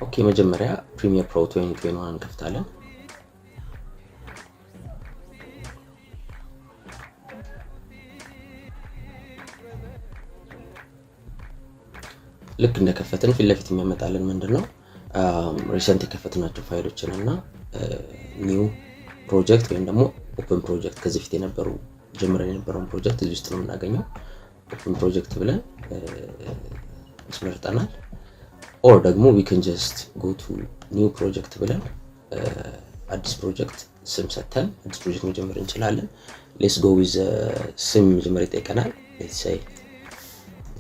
ኦኬ መጀመሪያ ፕሪሚየር ፕሮ 2021 እንከፍታለን። ልክ እንደከፈትን ፊት ለፊት የሚያመጣልን ምንድነው ሪሰንት የከፈትናቸው ፋይሎችን እና ኒው ፕሮጀክት ወይም ደግሞ ኦፕን ፕሮጀክት ከዚህ ፊት የነበሩ ጀምረን የነበረውን ፕሮጀክት እዚህ ውስጥ ነው የምናገኘው። ኦፕን ፕሮጀክት ብለን መስመርጠናል። ኦር ደግሞ we can just go to new project ብለን አዲስ ፕሮጀክት ስም ሰጥተን አዲስ ፕሮጀክት መጀመር እንችላለን። let's go with ስም መጀመር ይጠይቀናል። let's say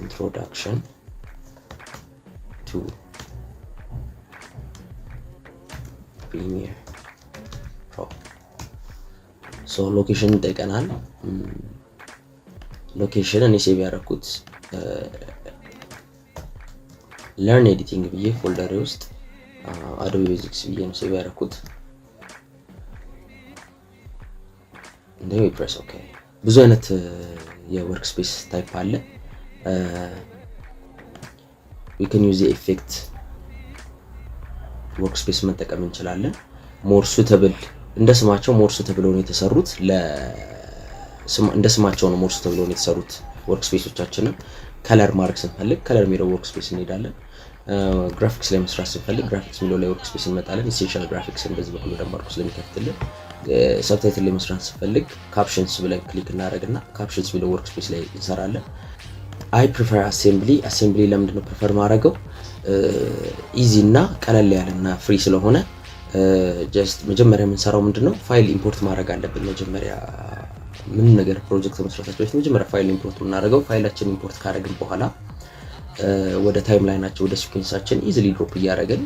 introduction to ፕሪሚየር ፕሮ ሶ ሎኬሽን ይጠይቀናል። ሎኬሽን እኔ ሴቭ ያደረኩት ለርን ኤዲቲንግ ብዬ ፎልደር ውስጥ አዶቤ ቤዚክስ ብዬ ነው ሴቭ ያደረኩት። እንደው ፕሬስ ኦኬ። ብዙ አይነት የወርክ ስፔስ ታይፕ አለ። we can use the effect ወርክ ስፔስ መጠቀም እንችላለን። ሞር ሱተብል እንደ ስማቸው ሞር ሱተብል ሆነው የተሰሩት እንደ ስማቸው ነው ሞር ሱተብል ሆነው የተሰሩት ወርክ ስፔሶቻችንን ከለር ማርክ ስንፈልግ ከለር የሚለው ወርክ ስፔስ እንሄዳለን። ግራፊክስ ላይ መስራት ስንፈልግ ግራፊክስ የሚለው ላይ ወርክ ስፔስ እንመጣለን። ኢሴንሻል ግራፊክስ እንደዚህ በኩል ደግሞ አርኩ ስለሚከፍትልን ሰብታይትል ላይ መስራት ስንፈልግ ካፕሽንስ ብለን ክሊክ እናደርግና ካፕሽንስ የሚለው ወርክ ስፔስ ላይ እንሰራለን። አይ ፕሪፈር አሴምብሊ ለምንድን ነው ፕሪፈር ማድረገው? ኢዚ እና ቀለል ያለና ፍሪ ስለሆነ ጀስት መጀመሪያ የምንሰራው ምንድነው ፋይል ኢምፖርት ማድረግ አለብን። መጀመሪያ ምን ነገር ፕሮጀክት መስራታችን በፊት መጀመሪያ ፋይል ኢምፖርት እናደርገው። ፋይላችን ኢምፖርት ካደረግን በኋላ ወደ ታይም ላይናችን ወደ ሲኩዌንሳችን ኢዚሊ ድሮፕ እያደረግን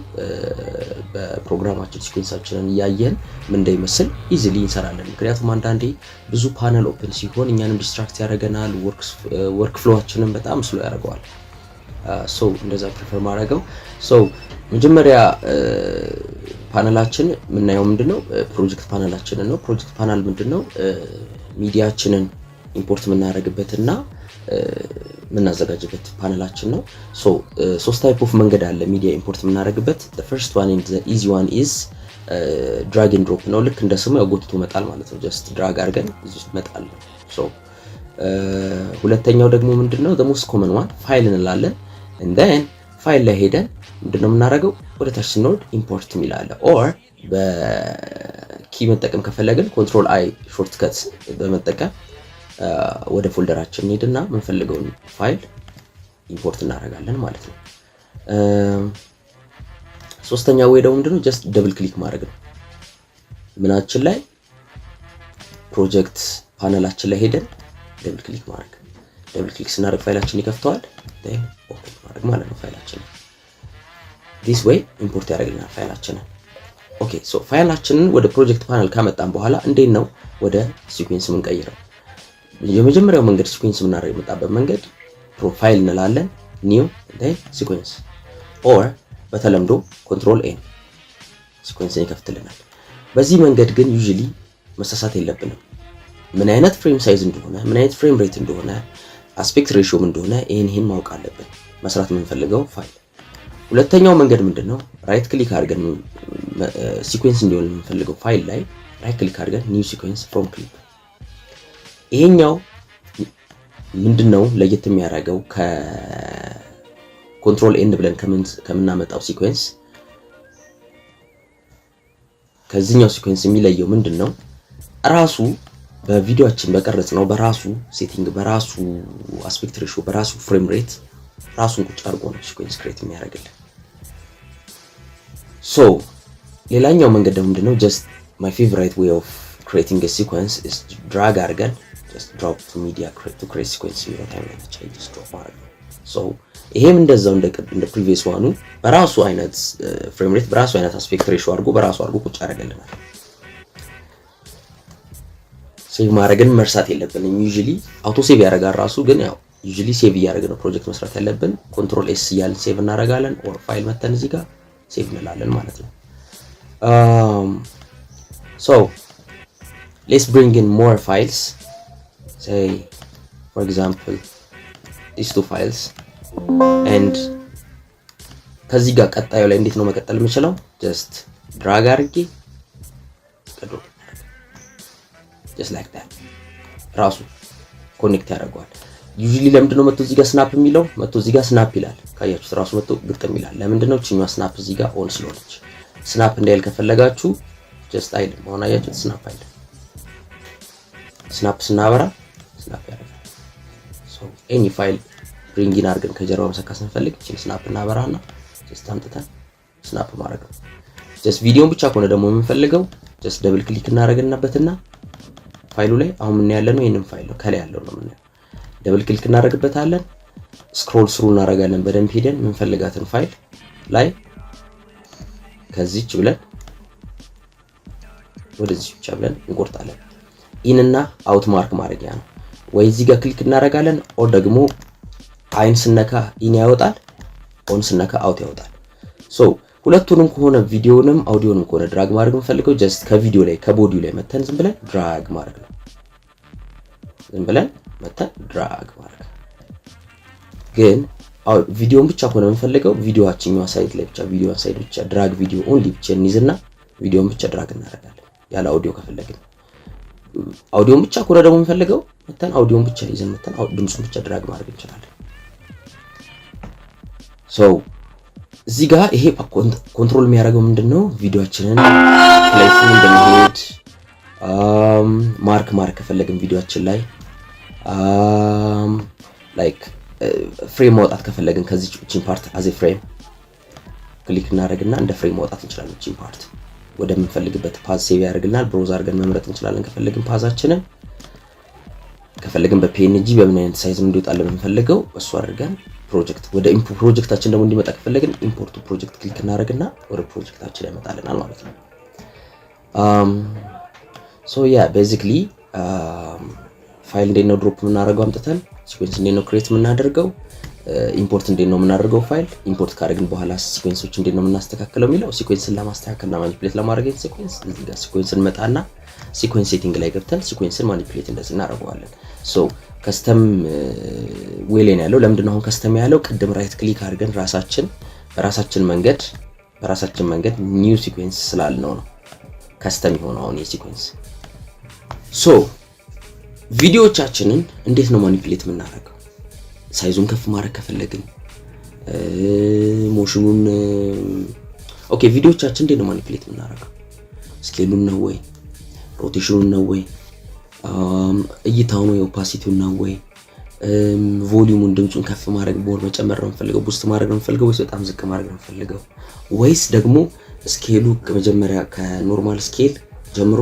በፕሮግራማችን ሲኩዌንሳችንን እያየን ምን እንደሚመስል ኢዚሊ እንሰራለን። ምክንያቱም አንዳንዴ ብዙ ፓነል ኦፕን ሲሆን እኛንም ዲስትራክት ያደርገናል፣ ወርክ ፍሎዋችንን በጣም ስሎ ያደርገዋል። ሶ እንደዛ ፕሪፈር ማድረገው። ሶ መጀመሪያ ፓነላችን የምናየው ምንድነው ፕሮጀክት ፓነላችንን ነው። ፕሮጀክት ፓነል ምንድነው ሚዲያችንን ኢምፖርት የምናደርግበትና የምናዘጋጅበት ፓነላችን ነው። ሶ ሶስት ታይፕ ኦፍ መንገድ አለ ሚዲያ ኢምፖርት የምናደርግበት። the first one and the easy one is drag and drop ነው። ልክ እንደ ስሙ ያጎትቶ መጣል ማለት ነው። just drag አድርገን እዚህ ውስጥ መጣል ነው። ሶ ሁለተኛው ደግሞ ምንድነው the most common one ፋይል እንላለን and then ፋይል ላይ ሄደን ምንድነው የምናደርገው ወደ ታች ስንወርድ ኢምፖርት የሚላለ ኦር በኪ መጠቀም ከፈለግን ኮንትሮል አይ ሾርትከት በመጠቀም ወደ ፎልደራችን እንሄድና የምንፈልገውን ፋይል ኢምፖርት እናደርጋለን ማለት ነው። ሶስተኛው ወይ ደግሞ ምንድነው ጀስት ደብል ክሊክ ማድረግ ነው። ምናችን ላይ ፕሮጀክት ፓነላችን ላይ ሄደን ደብል ክሊክ ማድረግ። ደብል ክሊክ ስናደርግ ፋይላችን ይከፍተዋል። then ኦፕን ማድረግ ማለት ነው ፋይላችንን። this way ኢምፖርት ያደርግልናል ፋይላችንን። ኦኬ ሶ ፋይላችንን ወደ ፕሮጀክት ፓነል ካመጣን በኋላ እንዴት ነው ወደ ሲኩዌንስ የምንቀይረው? የመጀመሪያው መንገድ ሲኩዌንስ የምናደርግ የመጣበት መንገድ ፕሮፋይል እንላለን ኒው then ሲኩዌንስ ኦር በተለምዶ ኮንትሮል ኤን ሲኩዌንስን ይከፍትልናል። በዚህ መንገድ ግን ዩዥሊ መሳሳት የለብንም። ምን አይነት ፍሬም ሳይዝ እንደሆነ ምን አይነት ፍሬም ሬት እንደሆነ አስፔክት ሬሽዮ እንደሆነ ይሄን ማወቅ አለብን መስራት የምንፈልገው ፋይል። ሁለተኛው መንገድ ምንድነው ራይት ክሊክ አድርገን ሲኩዌንስ እንዲሆን የምንፈልገው ፋይል ላይ ራይት ክሊክ አድርገን ኒው ሲኩዌንስ ፍሮም ክሊፕ። ይሄኛው ምንድነው ለየት የሚያደርገው ከኮንትሮል ኤን ብለን ከምናመጣው ሲኩዌንስ ከዚህኛው ሲኩዌንስ የሚለየው ምንድነው ራሱ በቪዲዮአችን በቀረጽ ነው በራሱ ሴቲንግ በራሱ አስፔክት ሬሽዮ በራሱ ፍሬም ሬት ራሱን ቁጭ አድርጎ ነው ሲኩዌንስ ክሬት የሚያደርግልን። ሶ ሌላኛው መንገድ ደግሞ ምንድነው just my favorite way of creating a sequence is drag አድርገን just drop to media to create sequence የሚለው ታይም ላይ ብቻ just drop ማድረግ ነው። ሶ ይሄም እንደዛው እንደ ፕሪቪየስ ዋኑ በራሱ አይነት ፍሬም ሬት በራሱ አይነት አስፔክት ሬሽዮ አድርጎ በራሱ አድርጎ ቁጭ ያደርግልናል። ሴቭ ማድረግን መርሳት የለብንም። ዩዥሊ አውቶ ሴቭ ያደርጋል ራሱ፣ ግን ያው ዩዥሊ ሴቭ እያደረግን ነው ፕሮጀክት መስራት ያለብን። ኮንትሮል ኤስ እያልን ሴቭ እናደርጋለን ኦር ፋይል መተን እዚህ ጋር ሴቭ እንላለን ማለት ነው። so let's bring in more files, say for example these two files, and ከዚህ ጋር ቀጣዩ ላይ እንዴት ነው መቀጠል የምችለው? ጀስት ድራግ አድርጌ ቀዶ just like that ራሱ ኮኔክት ያደርገዋል። ዩዥሊ ለምንድነው መጥቶ እዚህ ጋር ስናፕ የሚለው? መጥቶ እዚህ ጋር ስናፕ ይላል። ካያችሁት ራሱ መጥቶ ግጥም ይላል። ለምንድነው? እቺኛዋ ስናፕ እዚህ ጋር ኦን ስለሆነች። ስናፕ እንዳይል ከፈለጋችሁ ጀስት አይልም። አሁን አያችሁት ስናፕ አይልም። ስናፕ ስናበራ ስናፕ ያደርጋል። ሶ ኤኒ ፋይል ብሪንግ ኢን አድርገን ከጀርባው መሰካት ስንፈልግ እቺን ስናፕ እናበራና ጀስት አምጥተን ስናፕ ማድረግ ነው። ጀስት ቪዲዮን ብቻ ከሆነ ደግሞ የምንፈልገው ጀስት ደብል ክሊክ እናደርግናበትና ፋይሉ ላይ አሁን ምን ያለ ነው? ይሄንን ፋይል ነው ከላይ ያለው ነው ምን ደብል ክሊክ እናደርግበታለን። ስክሮል ስሩ እናደርጋለን። በደንብ ሄደን የምንፈልጋትን ፋይል ላይ ከዚህች ብለን ወደዚህ ብቻ ብለን እንቆርጣለን። ኢን እና አውት ማርክ ማድረጊያ ነው። ወይ እዚህ ጋር ክሊክ እናደርጋለን ኦር ደግሞ አይን ስነካ ኢን ያወጣል፣ ኦን ስነካ አውት ያወጣል። ሶ ሁለቱንም ከሆነ ቪዲዮንም አውዲዮንም ከሆነ ድራግ ማድረግ የምፈልገው ጀስት ከቪዲዮ ላይ ከቦዲው ላይ መተን ዝም ብለን ድራግ ማድረግ ነው። ዝም ብለን መተን ድራግ ማድረግ ግን ቪዲዮን ብቻ ከሆነ የምፈልገው ቪዲዮአችኛው ሳይት ላይ ብቻ ቪዲዮ ሳይት ብቻ ድራግ ቪዲዮ ኦንሊ ብቻ እንይዝና ቪዲዮን ብቻ ድራግ እናደርጋለን። ያለ አውዲዮ ከፈለግን አውዲዮን ብቻ ከሆነ ደግሞ የምፈልገው መተን አውዲዮን ብቻ ይዘን መተን ድምጹን ብቻ ድራግ ማድረግ እንችላለን። ሶ እዚህ ጋር ይሄ ኮንትሮል የሚያደርገው ምንድነው? ቪዲዮአችንን ፕሌስ እንደሚሄድ ማርክ ከፈለግን ቪዲዮአችን ላይ ላይክ ፍሬም ማውጣት ከፈለግን ከዚህ እቺን ፓርት አዜ ፍሬም ክሊክ እናደርግና እንደ ፍሬም ማውጣት እንችላለን። እቺን ፓርት ወደምንፈልግበት ፓዝ ሴቭ ያደርግልናል። ብሮዝ አድርገን መምረጥ እንችላለን። ከፈለግን ፓዛችንን ከፈለግን በፒኤንጂ በምን አይነት ሳይዝ እንዲወጣልን የምንፈልገው እሱ አድርገን ፕሮጀክት ወደ ኢምፖርት ፕሮጀክታችን ደግሞ እንዲመጣ ከፈለግን ኢምፖርት ፕሮጀክት ክሊክ እናደርግና ወደ ፕሮጀክታችን ያመጣልናል ማለት ነው። ሶ ያ ቤዚክሊ ፋይል እንዴት ነው ድሮፕ የምናደርገው አምጥተን ሲኩዌንስ እንዴት ነው ክሬት የምናደርገው ኢምፖርት እንዴት ነው የምናደርገው ፋይል ኢምፖርት ካደረግን በኋላ ሲኩዌንሶች እንዴት ነው የምናስተካክለው የሚለው ሲኩዌንስን ለማስተካከልና ማኒፑሌት ለማድረግ ሲኩዌንስ እዚህ ጋር ሲኩዌንስን መጣና ሲኩዌንስ ሴቲንግ ላይ ገብተን ሲኩዌንስን ማኒፑሌት እንደዚህ እናደርገዋለን። ሶ ከስተም ዌል ላይ ያለው ለምንድነው አሁን ከስተም ያለው? ቅድም ራይት ክሊክ አድርገን በራሳችን መንገድ ኒው ሲኩዌንስ ስላልነው ነው ከስተም የሆነው አሁን የሲኩዌንስ። ሶ ቪዲዮዎቻችንን እንዴት ነው ማኒፑሌት የምናደርገው? ሳይዙን ከፍ ማድረግ ከፈለግን ሞሽኑን ኦኬ ቪዲዮዎቻችን እንዴት ነው ማኒፑሌት የምናደርገው? ስኬሉን ነው ወይ ሮቴሽኑን ነው ወይ እይታውን ወይ ኦፓሲቲውን ነው ወይ ቮሊዩሙን ድምጹን ከፍ ማድረግ ቦር መጨመር ነው የምፈልገው ቡስት ማድረግ ነው የምፈልገው ወይስ በጣም ዝቅ ማድረግ ነው የምፈልገው ወይስ ደግሞ ስኬሉ ከመጀመሪያ ከኖርማል ስኬል ጀምሮ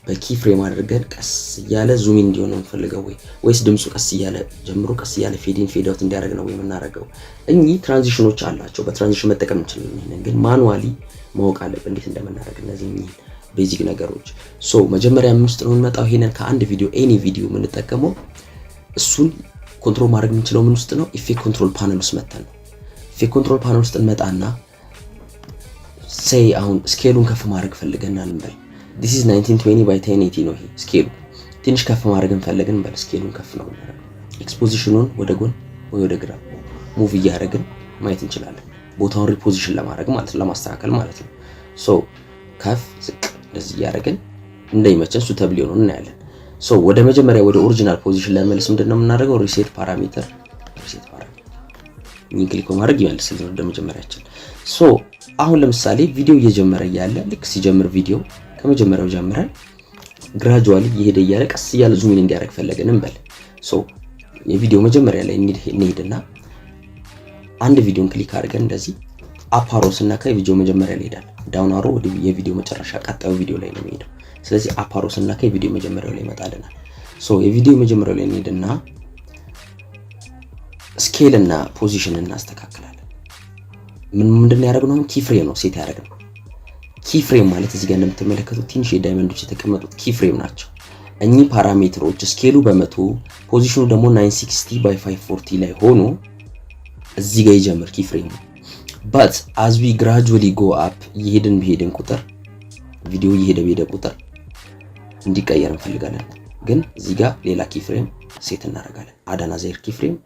በኪ ፍሬም አድርገን ቀስ እያለ ዙም ኢን እንዲሆን ነው የምፈልገው ወይስ ድምጹ ቀስ እያለ ጀምሮ ቀስ እያለ ፌድ ኢን ፌድ አውት እንዲያደርግ ነው የምናደርገው? እኚህ ትራንዚሽኖች አላቸው። በትራንዚሽን መጠቀም እንችላለን፣ ግን ማኑዋሊ ማወቅ አለብን እንዴት እንደምናደርግ እነዚህ ቤዚክ ነገሮች። ሶ መጀመሪያ ምን ውስጥ ነው የምንመጣው? ይሄንን ከአንድ ቪዲዮ ኤኒ ቪዲዮ የምንጠቀመው እሱን ኮንትሮል ማድረግ የምንችለው ምን ውስጥ ነው? ኢፌክት ኮንትሮል ፓነል ውስጥ መተን ነው። ኢፌክት ኮንትሮል ፓነል ውስጥ እንመጣና ሴይ አሁን ስኬሉን ከፍ ማድረግ ፈልገናል እንበል። this is 1920 by 1080 ነው ይሄ ስኬሉ። ትንሽ ከፍ ማድረግ እንፈልገን እንበል። ስኬሉን ከፍ ነው እናደርግ። ኤክስፖዚሽኑን ወደ ጎን ወይ ወደ ግራ ሙቭ እያደረግን ማየት እንችላለን። ቦታውን ሪፖዚሽን ለማድረግ ማለት ነው፣ ለማስተካከል ማለት ነው። ሶ ከፍ ዝቅ እንደዚህ እያደረግን እንደይመቸን ሱተብል ሆኖ እናያለን። ሶ ወደ መጀመሪያ ወደ ኦሪጂናል ፖዚሽን ለመመለስ ምንድነው የምናደርገው? ሪሴት ፓራሜትር ክሊክ በማድረግ ይመልስልን ወደ መጀመሪያችን። ሶ አሁን ለምሳሌ ቪዲዮ እየጀመረ እያለ ልክ ሲጀምር ቪዲዮ ከመጀመሪያው ጀምረን ግራጁዋሊ እየሄደ እያለ ቀስ እያለ ዙም ኢን እንዲያደርግ ፈለገን እንበል። ሶ የቪዲዮ መጀመሪያ ላይ እንሄድና አንድ ቪዲዮን ክሊክ አድርገን እንደዚህ አፕ አሮ ስናካ የቪዲዮ መጀመሪያ ላይ ይሄዳል። ዳውን አሮ ወደ የቪዲዮ መጨረሻ ቀጣዩ ቪዲዮ ላይ ነው የሚሄደው። ስለዚህ አፕ አሮ ስናካ የቪዲዮ መጀመሪያው ላይ ይመጣልናል። ሶ የቪዲዮ መጀመሪያው ላይ እንሄድና ስኬል እና ፖዚሽን እናስተካክላለን። ምንድነው ያደረግነው? ኪ ፍሬም ነው ሴት ያደረግነው። ኪ ፍሬም ማለት እዚህ ጋር እንደምትመለከቱት ትንሽ የዳይመንዶች የተቀመጡት ኪ ፍሬም ናቸው። እኚህ ፓራሜትሮች ስኬሉ በ100 ፖዚሽኑ ደግሞ 960 by 540 ላይ ሆኖ እዚህ ጋር ይጀምር ኪ ፍሬም። but as we gradually go up እየሄድን ቁጥር ቪዲዮ እየሄደ ቁጥር እንዲቀየር እንፈልጋለን። ግን እዚህ ጋር ሌላ ኪ ፍሬም ሴት እናደርጋለን። አዳናዘር ኪ ፍሬም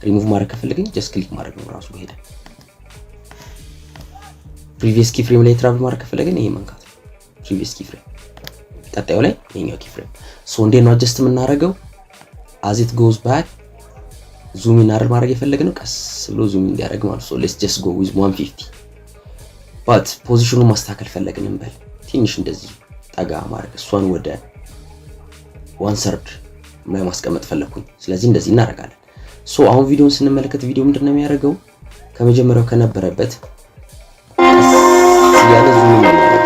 ሪሙቭ ማድረግ ከፈለግን ጀስት ክሊክ ማድረግ ነው ራሱ ሄደ። ፕሪቪየስ ኪ ፍሬም ላይ ትራቭል ማድረግ ከፈለግን ይሄ መንካት ፕሪቪየስ ኪ ፍሬም ቀጣዩ ላይ ይሄኛው ኪ ፍሬም ሶ እንዴት ነው አጀስት የምናደርገው as it goes back ዙም ኢን አድርግ ማድረግ የፈለግነው ቀስ ብሎ ዙም እንዲያደርግ ማለት ሶ let's just go with 150 but ፖዚሽኑን ማስተካከል ፈለግን እንበል ትንሽ እንደዚህ ጠጋ ማድረግ እሷን ወደ 1/3 ላይ ማስቀመጥ ፈለኩኝ ስለዚህ እንደዚህ እናደርጋለን ሶ አሁን ቪዲዮውን ስንመለከት ቪዲዮ ምንድነው የሚያደርገው ከመጀመሪያው ከነበረበት ያለ ዙም እናደርጋለን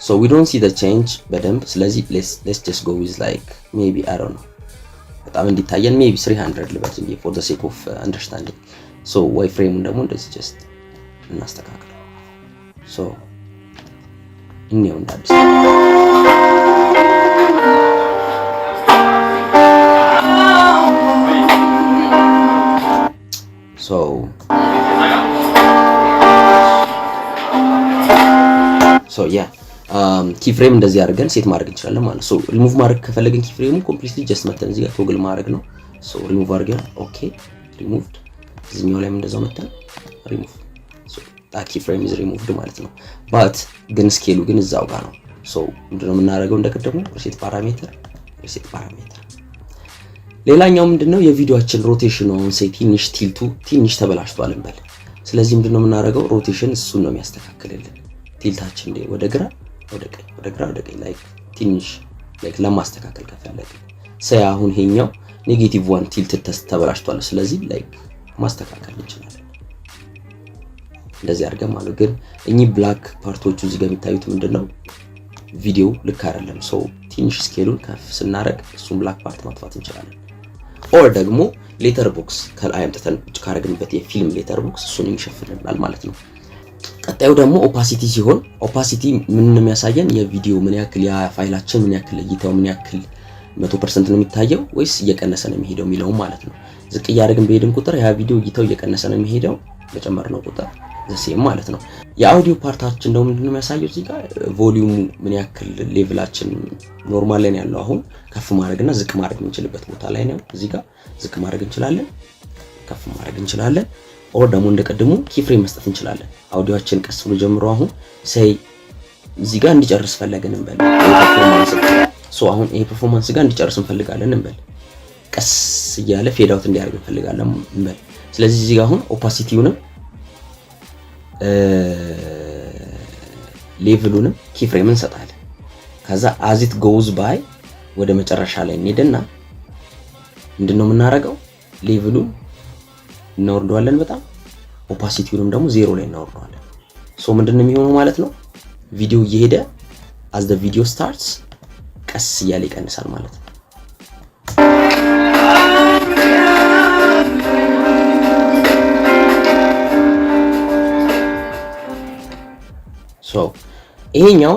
so we don't see the change በደንብ ስለዚህ let's just go with like maybe I don't know በጣም እንዲታየን maybe 300 ልበል for the sake of understanding so way frame ደግሞ እንደዚህ just እናስተካክል so እኛው እንዳዲስ so yeah ኪ ፍሬም እንደዚህ አድርገን ሴት ማድረግ እንችላለን ማለት ነው ሶ ሪሙቭ ማድረግ ከፈለግን ኪ ፍሬሙ ኮምፕሊትሊ ጀስት መተን እዚህ ጋር ቶግል ማድረግ ነው ሶ ሪሙቭ አድርገን ኦኬ ሪሙቭድ እዚህኛው ላይም እንደዛው መተን ሪሙቭ ሶ ኪ ፍሬም ኢዝ ሪሙቭድ ማለት ነው ባት ግን ስኬሉ ግን እዛው ጋር ነው ሶ ምንድነው የምናደርገው እንደቀደሙ ሪሴት ፓራሜትር ሌላኛው ምንድነው የቪዲዮአችን ሮቴሽን ነው ሴት ትንሽ ቲልቱ ትንሽ ተበላሽቷል እንበል ስለዚህ ምንድነው የምናደርገው ሮቴሽን እሱን ነው የሚያስተካክልልን ቲልታችን ወደ ግራ ወደ ቀኝ ላይክ ትንሽ ላይክ ለማስተካከል ከፈለግን ሳይ አሁን ይሄኛው ኔጌቲቭ 1 ቲልት ተበላሽቷል ስለዚህ ላይክ ማስተካከል እንችላለን እንደዚህ አድርገን ማለት ግን እኚህ ብላክ ፓርቶቹ እዚህ ጋር የሚታዩት ምንድነው ቪዲዮ ልክ አይደለም ሶ ትንሽ ስኬሉን ከፍ ስናደርግ እሱን ብላክ ፓርት ማጥፋት እንችላለን ኦር ደግሞ ሌተር ቦክስ ከላይ አምጥተን ቁጭ ካረግንበት የፊልም ሌተር ቦክስ እሱን ይሸፍንልናል ማለት ነው ቀጣዩ ደግሞ ኦፓሲቲ ሲሆን ኦፓሲቲ ምን የሚያሳየን የቪዲዮ ምን ያክል ያ ፋይላችን ምን ያክል እይታው ምን ያክል 100% ነው የሚታየው ወይስ እየቀነሰ ነው የሚሄደው የሚለው ማለት ነው ዝቅ እያደረግን በሄድን ቁጥር ያ ቪዲዮ እይታው እየቀነሰ ነው የሚሄደው በጨመርነው ቁጥር ዘሴም ማለት ነው የአውዲዮ ፓርታችን ደግሞ ምንድነው የሚያሳየው እዚህ ጋር ቮሊዩሙ ምን ያክል ሌቭላችን ኖርማል ላይ ያለው አሁን ከፍ ማድረግና ዝቅ ማድረግ የምንችልበት ቦታ ላይ ነው እዚህ ጋር ዝቅ ማድረግ እንችላለን ከፍ ማድረግ እንችላለን ኦር ደግሞ እንደቀደሙ ኪ ፍሬም መስጠት እንችላለን አውዲዮአችን ቀስ ብሎ ጀምሮ አሁን ሳይ እዚህ ጋር እንዲጨርስ ፈለግን እንበል ሶ አሁን ይሄ ፐርፎርማንስ ጋር እንዲጨርስ እንፈልጋለን እንበል ቀስ እያለ ፌድ አውት እንዲያደርግ እንፈልጋለን እንበል ስለዚህ እዚህ ጋር አሁን ኦፓሲቲውንም ሌቭሉንም ኪ ፍሬም እንሰጣለን ከዛ as it goes by ወደ መጨረሻ ላይ እንሄድና ምንድነው የምናደርገው ሌቭሉን እናወርደዋለን በጣም ኦፓሲቲውንም ደግሞ 0 ላይ እናወርደዋለን ሶ ምንድነው የሚሆነው ማለት ነው ቪዲዮ እየሄደ as the video starts ቀስ እያለ ይቀንሳል ማለት ነው ሶ ይሄኛው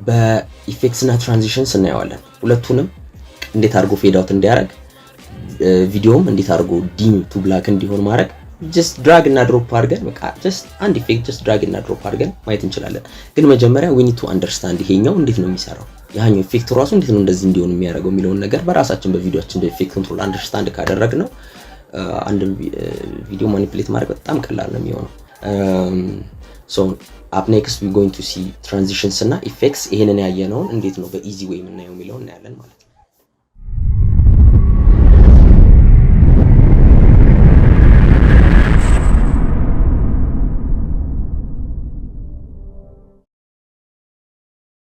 በኢፌክትስ እና ትራንዚሽንስ እናየዋለን ሁለቱንም እንዴት አድርጎ ፌድ አውት እንዲያደርግ ቪዲዮም እንዴት አድርጎ ዲም ቱ ብላክ እንዲሆን ማድረግ just drag እና drop አድርገን በቃ just አንድ ኢፌክት just drag እና drop አድርገን ማየት እንችላለን ግን መጀመሪያ we need to understand ይሄኛው እንዴት ነው የሚሰራው ያኛው ኢፌክት ራሱ እንዴት ነው እንደዚህ እንዲሆን የሚያደርገው የሚለውን ነገር በራሳችን በቪዲዮአችን በኢፌክት ኮንትሮል አንደርስታንድ ካደረግነው አንድ ቪዲዮ ማኒፑሌት ማድረግ በጣም ቀላል ነው የሚሆነው so up next we going to see transitions እና effects ይሄንን ያየነውን እንዴት ነው በኢዚ ዌይ የምናየው የሚለውን እናያለን ማለት ነው